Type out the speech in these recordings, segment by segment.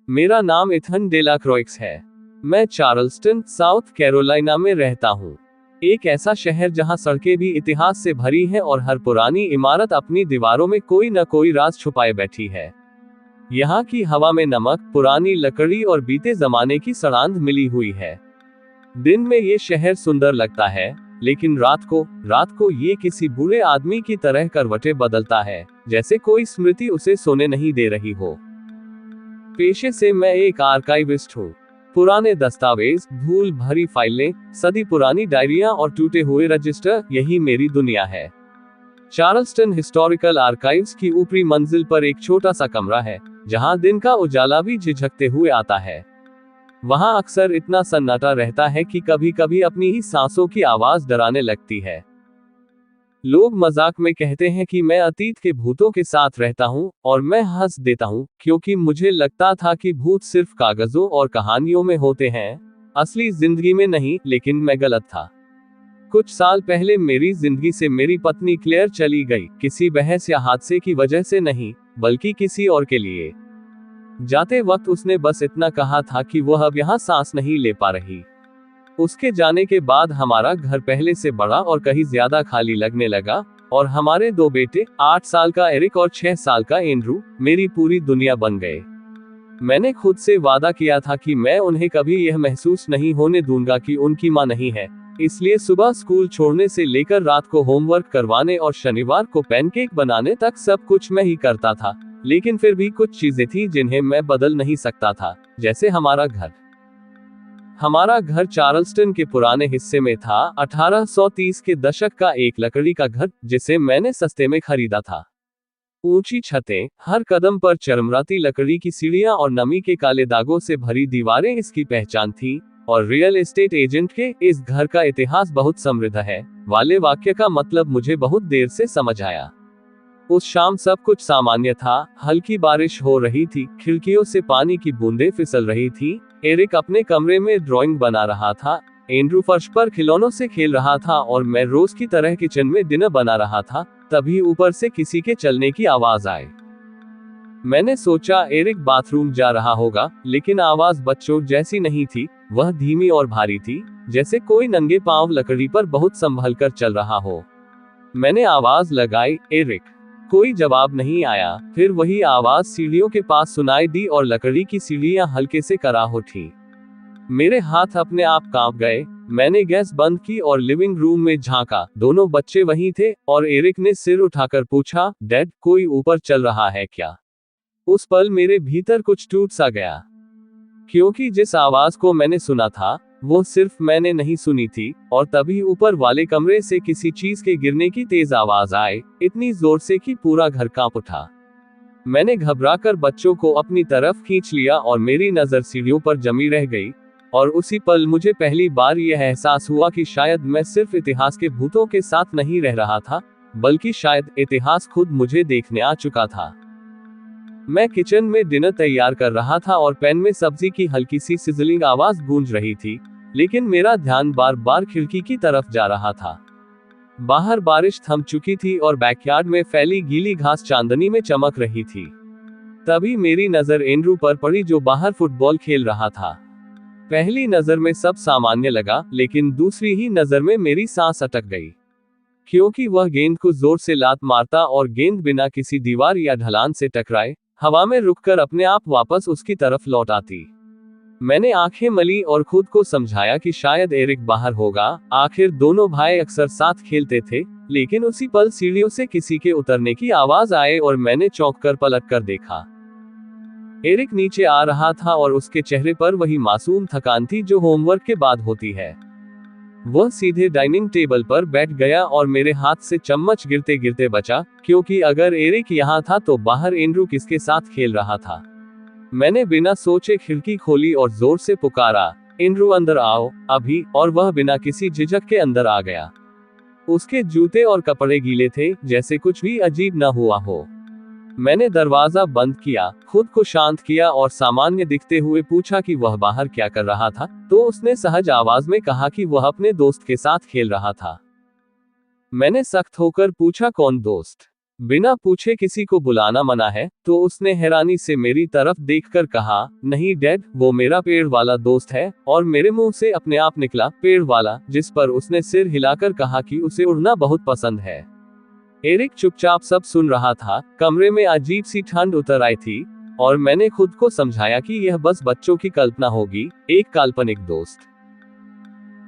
मेरा नाम इथन डेलाक्रॉइक्स है। मैं चार्ल्सटन, साउथ कैरोलिना में रहता हूँ। एक ऐसा शहर जहाँ सड़कें भी इतिहास से भरी हैं और हर पुरानी इमारत अपनी दीवारों में कोई न कोई राज छुपाए बैठी है। यहाँ की हवा में नमक, पुरानी लकड़ी और बीते जमाने की सड़ांध मिली हुई है। दिन में ये शहर सुंदर लगता है, लेकिन रात को ये किसी बुरे आदमी की तरह करवटें बदलता है, जैसे कोई स्मृति उसे सोने नहीं दे रही हो। पेशे से मैं एक आर्काइविस्ट हूँ। पुराने दस्तावेज, धूल भरी फाइलें, सदी पुरानी डायरियां और टूटे हुए रजिस्टर, यही मेरी दुनिया है। चार्ल्सटन हिस्टोरिकल आर्काइव्स की ऊपरी मंजिल पर एक छोटा सा कमरा है, जहां दिन का उजाला भी झिझकते हुए आता है। वहां अक्सर इतना सन्नाटा रहता है कि कभी कभी अपनी ही सांसों की आवाज डराने लगती है। लोग मजाक में कहते हैं कि मैं अतीत के भूतों के साथ रहता हूं, और मैं हंस देता हूं, क्योंकि मुझे लगता था कि भूत सिर्फ कागजों और कहानियों में होते हैं, असली जिंदगी में नहीं। लेकिन मैं गलत था। कुछ साल पहले मेरी जिंदगी से मेरी पत्नी क्लेयर चली गई, किसी बहस या हादसे की वजह से नहीं, बल्कि किसी और के लिए। जाते वक्त उसने बस इतना कहा था कि वह अब यहाँ सांस नहीं ले पा रही। उसके जाने के बाद हमारा घर पहले से बड़ा और कहीं ज्यादा खाली लगने लगा, और हमारे दो बेटे, 8 साल का एरिक और 6 साल का एंड्रू, मेरी पूरी दुनिया बन गए। मैंने खुद से वादा किया था कि मैं उन्हें कभी यह महसूस नहीं होने दूंगा कि उनकी मां नहीं है। इसलिए सुबह स्कूल छोड़ने से लेकर रात को होमवर्क करवाने और शनिवार को पैनकेक बनाने तक सब कुछ मैं ही करता था। लेकिन फिर भी कुछ चीजें थी जिन्हें मैं बदल नहीं सकता था, जैसे हमारा घर। हमारा घर चार्ल्सटन के पुराने हिस्से में था, 1830 के दशक का एक लकड़ी का घर, जिसे मैंने सस्ते में खरीदा था। ऊंची छतें, हर कदम पर चरमराती लकड़ी की सीढ़ियां और नमी के काले दागों से भरी दीवारें इसकी पहचान थी। और रियल एस्टेट एजेंट के "इस घर का इतिहास बहुत समृद्ध है" वाले वाक्य का मतलब मुझे बहुत देर से समझ आया। उस शाम सब कुछ सामान्य था। हल्की बारिश हो रही थी, खिड़कियों से पानी की बूंदें फिसल रही थी। एरिक अपने कमरे में ड्राइंग बना रहा था, एंड्रू फर्श पर खिलौनों से खेल रहा था, और मैं रोज की तरह किचन में डिनर बना रहा था। तभी ऊपर से किसी के चलने की आवाज आई। मैंने सोचा एरिक बाथरूम जा रहा होगा, लेकिन आवाज बच्चों जैसी नहीं थी। वह धीमी और भारी थी, जैसे कोई नंगे पांव लकड़ी पर बहुत संभल कर चल रहा हो। मैंने आवाज लगाई, एरिक। कोई जवाब नहीं आया। फिर वही आवाज सीढ़ियों के पास सुनाई दी और लकड़ी की सीढ़ियां हल्के से कराह उठी। मेरे हाथ अपने आप कांप गए। मैंने गैस बंद की और लिविंग रूम में झांका। दोनों बच्चे वहीं थे, और एरिक ने सिर उठाकर पूछा, डैड, कोई ऊपर चल रहा है क्या? उस पल मेरे भीतर कुछ टूट सा गया, क्योंकि जिस आवाज को मैंने सुना था, वो सिर्फ मैंने नहीं सुनी थी। और तभी ऊपर वाले कमरे से किसी चीज के गिरने की तेज आवाज आई, इतनी जोर से कि पूरा घर कांप उठा। मैंने घबराकर बच्चों को अपनी तरफ खींच लिया, और मेरी नजर सीढ़ियों पर जमी रह गई। और उसी पल मुझे पहली बार यह एहसास हुआ कि शायद मैं सिर्फ इतिहास के भूतों के साथ नहीं रह रहा था, बल्कि शायद इतिहास खुद मुझे देखने आ चुका था। मैं किचन में डिनर तैयार कर रहा था, और पैन में सब्जी की हल्की सी सिजलिंग आवाज गूंज रही थी, लेकिन मेरा ध्यान बार बार खिड़की की तरफ जा रहा था। बाहर बारिश थम चुकी थी, और बैकयार्ड में फैली गीली घास चांदनी में चमक रही थी। तभी मेरी नजर एंड्रू पर पड़ी, जो बाहर फुटबॉल खेल रहा था। पहली नजर में सब सामान्य लगा, लेकिन दूसरी ही नजर में मेरी सांस अटक गई, क्योंकि वह गेंद को जोर से लात मारता, और गेंद बिना किसी दीवार या ढलान से टकराए हवा में रुककर अपने आप वापस उसकी तरफ लौट आती। मैंने आंखें मली और खुद को समझाया कि शायद एरिक बाहर होगा। आखिर दोनों भाई अक्सर साथ खेलते थे। लेकिन उसी पल सीढ़ियों से किसी के उतरने की आवाज आए, और मैंने चौंक कर पलट कर देखा। एरिक नीचे आ रहा था, और उसके चेहरे पर वही मासूम थकान थी जो होमवर्क के बाद होती है। वह सीधे डाइनिंग टेबल पर बैठ गया, और मेरे हाथ से चम्मच गिरते गिरते बचा, क्योंकि अगर एरिक यहाँ था तो बाहर एंड्रू किसके साथ खेल रहा था। मैंने बिना सोचे खिड़की खोली और जोर से पुकारा, एंड्रू, अंदर आओ अभी। और वह बिना किसी झिझक के अंदर आ गया। उसके जूते और कपड़े गीले थे, जैसे कुछ भी अजीब न हुआ हो। मैंने दरवाजा बंद किया, खुद को शांत किया, और सामान्य दिखते हुए पूछा कि वह बाहर क्या कर रहा था। तो उसने सहज आवाज में कहा कि वह अपने दोस्त के साथ खेल रहा था। मैंने सख्त होकर पूछा, कौन दोस्त? बिना पूछे किसी को बुलाना मना है? तो उसने हैरानी से मेरी तरफ देखकर कहा, नहीं डैड, वो मेरा पेड़ वाला दोस्त है। और मेरे मुंह से अपने आप निकला, पेड़ वाला, जिस पर उसने सिर हिलाकर कहा कि उसे उड़ना बहुत पसंद है। एरिक चुपचाप सब सुन रहा था। कमरे में अजीब सी ठंड उतर आई थी, और मैंने खुद को समझाया कि यह बस बच्चों की कल्पना होगी, एक काल्पनिक दोस्त।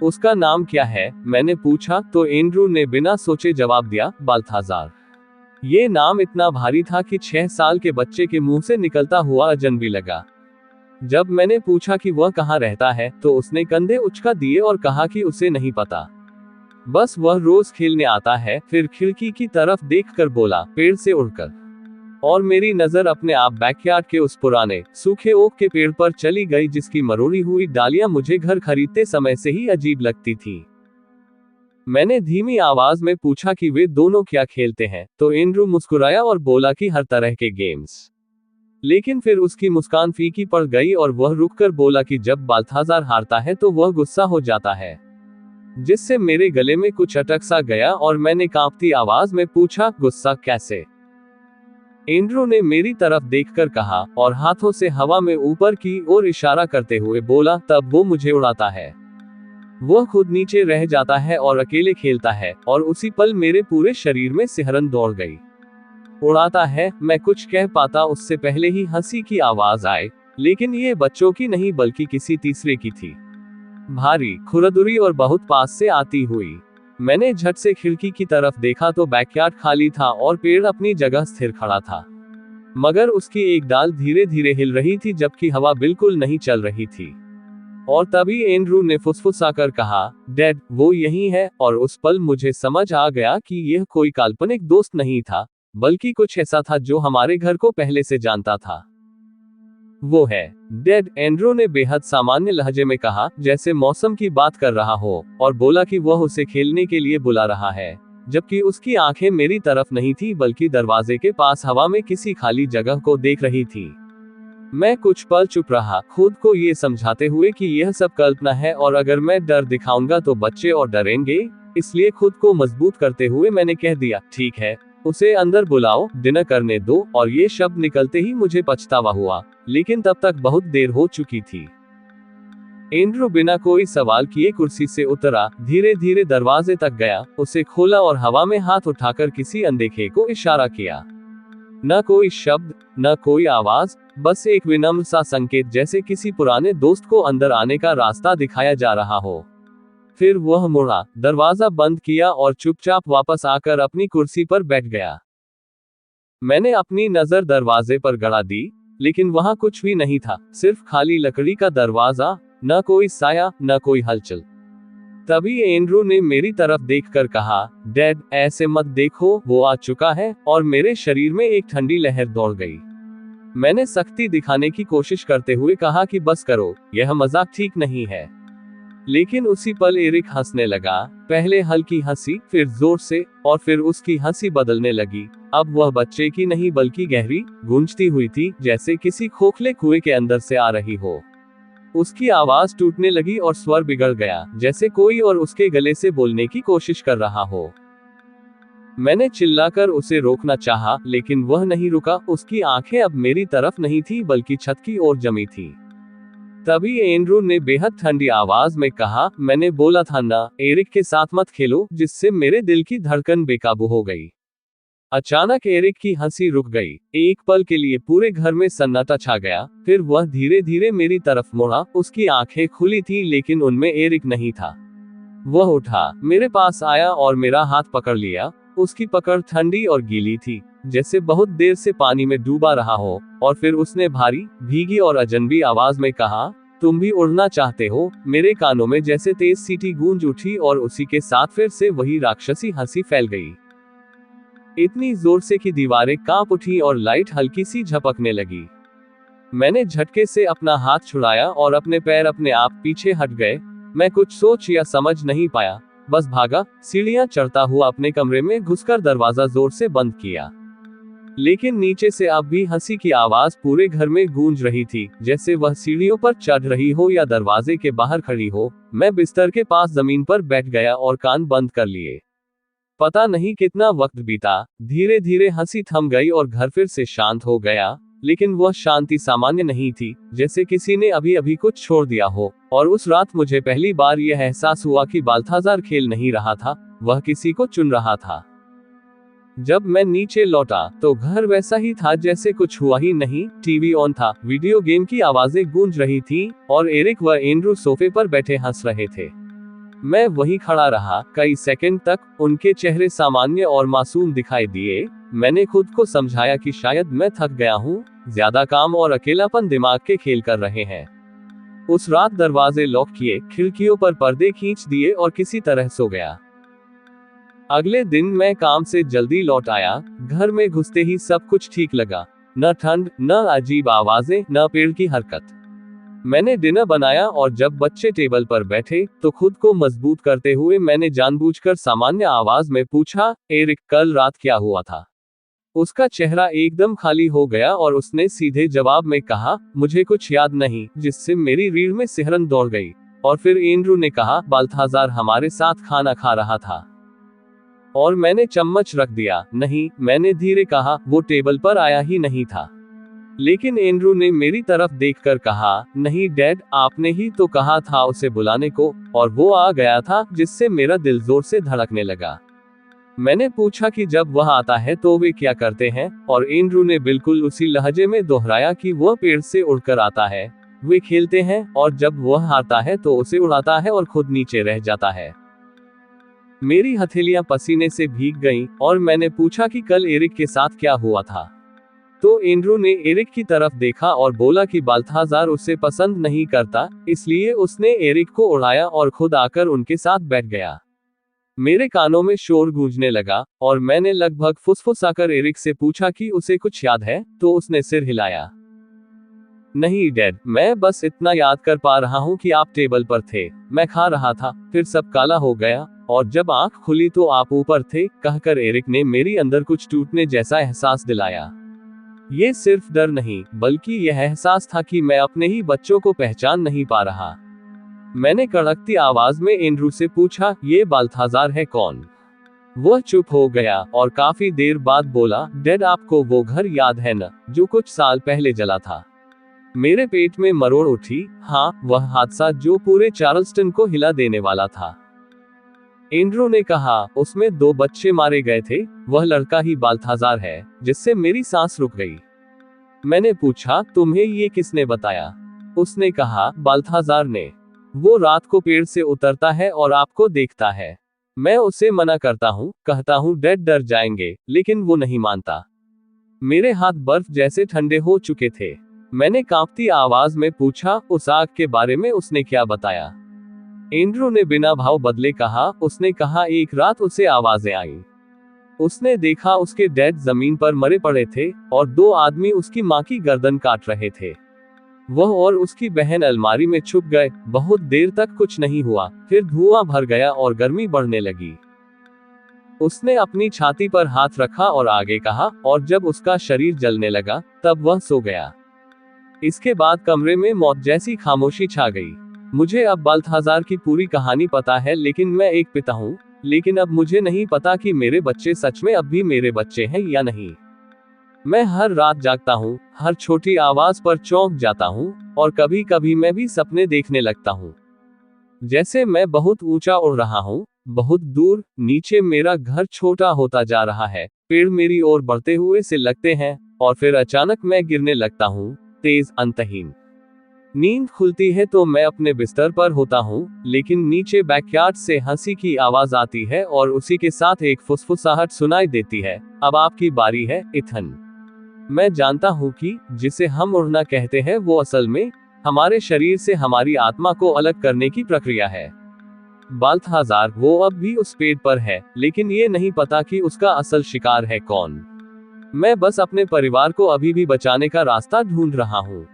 उसका नाम क्या है? मैंने पूछा, तो एंड्रू ने बिना सोचे जवाब दिया, बाल्थाजार। ये नाम इतना भारी था कि 6 साल के बच्चे के मुंह से निकलता हुआ अजनबी लगा। जब मैंने पूछा कि वह कहाँ रहता है, तो उसने कंधे उचका दिए और कहा कि उसे नहीं पता, बस वह रोज खेलने आता है। फिर खिड़की की तरफ देखकर बोला, पेड़ से उड़कर। और मेरी नजर अपने आप बैकयार्ड के उस पुराने सूखे ओक के पेड़ पर चली गई, जिसकी मरोड़ी हुई डालियां मुझे घर खरीदते समय से ही अजीब लगती थी। मैंने धीमी आवाज में पूछा कि वे दोनों क्या खेलते हैं, तो एंड्रू मुस्कुराया और बोला कि हर तरह के गेम्स। लेकिन फिर उसकी मुस्कान फीकी पड़ गई और वह रुककर बोला कि जब बाल्थाजार हारता है तो वह गुस्सा हो जाता है, जिससे मेरे गले में कुछ अटक सा गया और मैंने कांपती आवाज में पूछा, गुस्सा कैसे? एंड्रू ने मेरी तरफ देखकर कहा, और हाथों से हवा में ऊपर की ओर इशारा करते हुए बोला, तब वो मुझे उड़ाता है। वह खुद नीचे रह जाता है और अकेले खेलता है। और उसी पल मेरे पूरे शरीर में सिहरन दौड़ गई। उड़ाता है, मैं कुछ कह पाता उससे पहले ही हंसी की आवाज आए, लेकिन ये बच्चों की नहीं बल्कि किसी तीसरे की थी, भारी, खुरदुरी और बहुत पास से आती हुई। मैंने झट से खिड़की की तरफ देखा तो बैकयार्ड खाली था और पेड़ अपनी जगह स्थिर खड़ा था, मगर उसकी एक डाल धीरे धीरे हिल रही थी, जबकि हवा बिल्कुल नहीं चल रही थी। और तभी एंड्रू ने फुसफुसाकर कहा, डैड, वो यही है। और उस पल मुझे समझ आ गया कि यह कोई काल्पनिक दोस्त नहीं था, बल्कि कुछ ऐसा था जो हमारे घर को पहले से जानता था। वो है डैड, एंड्रू ने बेहद सामान्य लहजे में कहा, जैसे मौसम की बात कर रहा हो, और बोला कि वह उसे खेलने के लिए बुला रहा है, जबकि उसकी आंखें मेरी तरफ नहीं थी बल्कि दरवाजे के पास हवा में किसी खाली जगह को देख रही थी। मैं कुछ पल चुप रहा, खुद को ये समझाते हुए कि यह सब कल्पना है और अगर मैं डर दिखाऊंगा तो बच्चे और डरेंगे। इसलिए खुद को मजबूत करते हुए मैंने कह दिया, ठीक है, उसे अंदर बुलाओ, डिनर करने दो। और ये शब्द निकलते ही मुझे पछतावा हुआ, लेकिन तब तक बहुत देर हो चुकी थी। एंड्रू बिना कोई सवाल किए कुर्सी से उतरा, धीरे धीरे दरवाजे तक गया, उसे खोला और हवा में हाथ उठाकर किसी अनदेखे को इशारा किया। न कोई शब्द, न कोई आवाज, बस एक विनम्र सा संकेत, जैसे किसी पुराने दोस्त को अंदर आने का रास्ता दिखाया जा रहा हो। फिर वह मुड़ा, दरवाजा बंद किया और चुपचाप वापस आकर अपनी कुर्सी पर बैठ गया। मैंने अपनी नजर दरवाजे पर गड़ा दी, लेकिन वहां कुछ भी नहीं था, सिर्फ खाली लकड़ी का दरवाजा, न कोई साया, न कोई हलचल। तभी एंड्रू ने मेरी तरफ देखकर कहा, डैड, ऐसे मत देखो, वो आ चुका है। और मेरे शरीर में एक ठंडी लहर दौड़ गई। मैंने सख्ती दिखाने की कोशिश करते हुए कहा कि बस करो, यह मजाक ठीक नहीं है। लेकिन उसी पल एरिक हंसने लगा, पहले हल्की हंसी, फिर जोर से, और फिर उसकी हंसी बदलने लगी। अब वह बच्चे की नहीं बल्कि गहरी, गूंजती हुई थी, जैसे किसी खोखले कुएं के अंदर से आ रही हो। उसकी आवाज टूटने लगी और स्वर बिगड़ गया, जैसे कोई और उसके गले से बोलने की कोशिश कर रहा हो। मैंने चिल्लाकर उसे रोकना चाहा, लेकिन वह नहीं रुका। उसकी आंखें अब मेरी तरफ नहीं थी बल्कि छत की ओर जमी थी। तभी एंड्रू ने बेहद ठंडी आवाज में कहा, मैंने बोला था ना, एरिक के साथ मत खेलो, जिससे मेरे दिल की धड़कन बेकाबू हो गई। अचानक एरिक की हंसी रुक गई। एक पल के लिए पूरे घर में सन्नाटा छा गया। फिर वह धीरे धीरे मेरी तरफ मुड़ा। उसकी आंखें खुली थी, लेकिन उनमें एरिक नहीं था। वह उठा, मेरे पास आया और मेरा हाथ पकड़ लिया। उसकी पकड़ ठंडी और गीली थी, जैसे बहुत देर से पानी में डूबा रहा हो। और फिर उसने भारी, भीगी और अजनबी आवाज में कहा, तुम भी उड़ना चाहते हो? मेरे कानों में जैसे तेज सीटी गूंज उठी और उसी के साथ फिर से वही राक्षसी हंसी फैल गई, इतनी जोर से कि दीवारें कांप उठी और लाइट हल्की सी झपकने लगी। मैंने झटके से अपना हाथ छुड़ाया और अपने पैर अपने आप पीछे हट गए। मैं कुछ सोच या समझ नहीं पाया, बस भागा, सीढ़ियां चढ़ता हुआ अपने कमरे में घुसकर दरवाजा जोर से बंद किया। लेकिन नीचे से अब भी हंसी की आवाज पूरे घर में गूंज रही थी, जैसे वह सीढ़ियों पर चढ़ रही हो या दरवाजे के बाहर खड़ी हो। मैं बिस्तर के पास जमीन पर बैठ गया और कान बंद कर लिए। पता नहीं कितना वक्त बीता, धीरे धीरे हंसी थम गई और घर फिर से शांत हो गया, लेकिन वह शांति सामान्य नहीं थी, जैसे किसी ने अभी अभी कुछ छोड़ दिया हो। और उस रात मुझे पहली बार यह एहसास हुआ कि बाल्थाजार खेल नहीं रहा था, वह किसी को चुन रहा था। जब मैं नीचे लौटा तो घर वैसा ही था जैसे कुछ हुआ ही नहीं। टीवी ऑन था, वीडियो गेम की आवाजें गूंज रही थी और एरिक व एंड्रू सोफे पर बैठे हंस रहे थे। मैं वहीं खड़ा रहा कई सेकंड तक, उनके चेहरे सामान्य और मासूम दिखाई दिए। मैंने खुद को समझाया कि शायद मैं थक गया हूँ, ज्यादा काम और अकेलापन दिमाग के खेल कर रहे हैं। उस रात दरवाजे लॉक किए, खिड़कियों पर पर्दे खींच दिए और किसी तरह सो गया। अगले दिन मैं काम से जल्दी लौट आया। घर में घुसते ही सब कुछ ठीक लगा, न ठंड, न अजीब आवाजें, न पेड़ की हरकत। मैंने डिनर बनाया और जब बच्चे टेबल पर बैठे तो खुद को मजबूत करते हुए मैंने जानबूझकर सामान्य आवाज में पूछा, एरिक, कल रात क्या हुआ था? उसका चेहरा एकदम खाली हो गया और उसने सीधे जवाब में कहा, मुझे कुछ याद नहीं, जिससे मेरी रीढ़ में सिहरन दौड़ गई। और फिर एंड्रू ने कहा, बाल्थाजार हमारे साथ खाना खा रहा था। और मैंने चम्मच रख दिया। नहीं, मैंने धीरे कहा, वो टेबल पर आया ही नहीं था। लेकिन एंड्रू ने मेरी तरफ देखकर कहा, नहीं डैड, आपने ही तो कहा था उसे बुलाने को, और वो आ गया था, जिससे मेरा दिल जोर से धड़कने लगा। मैंने पूछा कि जब वह आता है तो वे क्या करते हैं, और एंड्रू ने बिल्कुल उसी लहजे में दोहराया कि वह पेड़ से उड़कर आता है, वे खेलते हैं, और जब वह हारता है तो उसे उड़ाता है और खुद नीचे रह जाता है। मेरी हथेलियां पसीने से भीग गईं, और मैंने पूछा कि कल एरिक के साथ क्या हुआ था। तो एंड्रू ने एरिक की तरफ देखा और बोला कि बाल्थाजार उसे पसंद नहीं करता, इसलिए उसने एरिक को उड़ाया और खुद आकर उनके साथ बैठ गया। मेरे कानों में शोर गूंजने लगा और मैंने लगभग फुसफुसाकर एरिक से पूछा कि उसे कुछ याद है, तो उसने सिर हिलाया। नहीं डैड, मैं बस इतना याद कर पा रहा हूँ कि आप टेबल पर थे, मैं खा रहा था, फिर सब काला हो गया, और जब आंख खुली तो आप ऊपर थे, कहकर एरिक ने मेरी अंदर कुछ टूटने जैसा एहसास दिलाया। ये सिर्फ डर नहीं, बल्कि यह एहसास था कि मैं अपने ही बच्चों को पहचान नहीं पा रहा। मैंने कड़कती आवाज में एंड्रू से पूछा, ये बाल्थाजार है कौन? वह चुप हो गया और काफी देर बाद बोला, डैड, आपको वो घर याद है न, जो कुछ साल पहले जला था? मेरे पेट में मरोड़ उठी। हाँ, वह हादसा जो पूरे चार्ल्सटन को हिला देने वाला था। एंड्रू ने कहा, उसमें 2 बच्चे मारे गए थे, वह लड़का ही बाल्थाजार है, जिससे मेरी सांस रुक गई। मैंने पूछा, तुम्हें ये किसने बताया? उसने कहा, बाल्थाजार ने। वो रात को पेड़ से उतरता है और आपको देखता है। मैं उसे मना करता हूँ, कहता हूँ डैड डर जाएंगे, लेकिन वो नहीं मानता। मेरे हाथ बर्फ जैसे ठंडे हो चुके थे। मैंने कांपती आवाज में पूछा, उस आग के बारे में उसने क्या बताया? एंड्रू ने बिना भाव बदले कहा, उसने कहा एक रात उसे आवाजें आई। उसने देखा उसके डैड जमीन पर मरे पड़े थे और 2 आदमी उसकी माँ की गर्दन काट रहे थे। वह और उसकी बहन अलमारी में छुप गए। बहुत देर तक कुछ नहीं हुआ, फिर धुआं भर गया और गर्मी बढ़ने लगी। उसने अपनी छाती पर हाथ रखा और आगे कहा, और जब उसका शरीर जलने लगा, तब वह सो गया। इसके बाद कमरे में मौत जैसी खामोशी छा गई। मुझे अब बाल्थाजार की पूरी कहानी पता है, लेकिन मैं एक पिता हूँ, लेकिन अब मुझे नहीं पता कि मेरे बच्चे सच में अब भी मेरे बच्चे हैं या नहीं। मैं हर रात जागता हूँ, हर छोटी आवाज पर चौंक जाता हूँ, और कभी कभी मैं भी सपने देखने लगता हूँ, जैसे मैं बहुत ऊंचा उड़ रहा हूँ, बहुत दूर। नीचे मेरा घर छोटा होता जा रहा है, पेड़ मेरी ओर बढ़ते हुए से लगते हैं, और फिर अचानक मैं गिरने लगता हूँ, तेज, अंतहीन। नींद खुलती है तो मैं अपने बिस्तर पर होता हूँ, लेकिन नीचे बैकयार्ड से हंसी की आवाज आती है और उसी के साथ एक फुसफुसाहट सुनाई देती है, अब आपकी बारी है, इथन। मैं जानता हूँ कि जिसे हम उड़ना कहते हैं वो असल में हमारे शरीर से हमारी आत्मा को अलग करने की प्रक्रिया है। बाल्थाजार, वो अब भी उस पेड़ पर है, लेकिन ये नहीं पता कि उसका असल शिकार है कौन। मैं बस अपने परिवार को अभी भी बचाने का रास्ता ढूंढ रहा हूँ।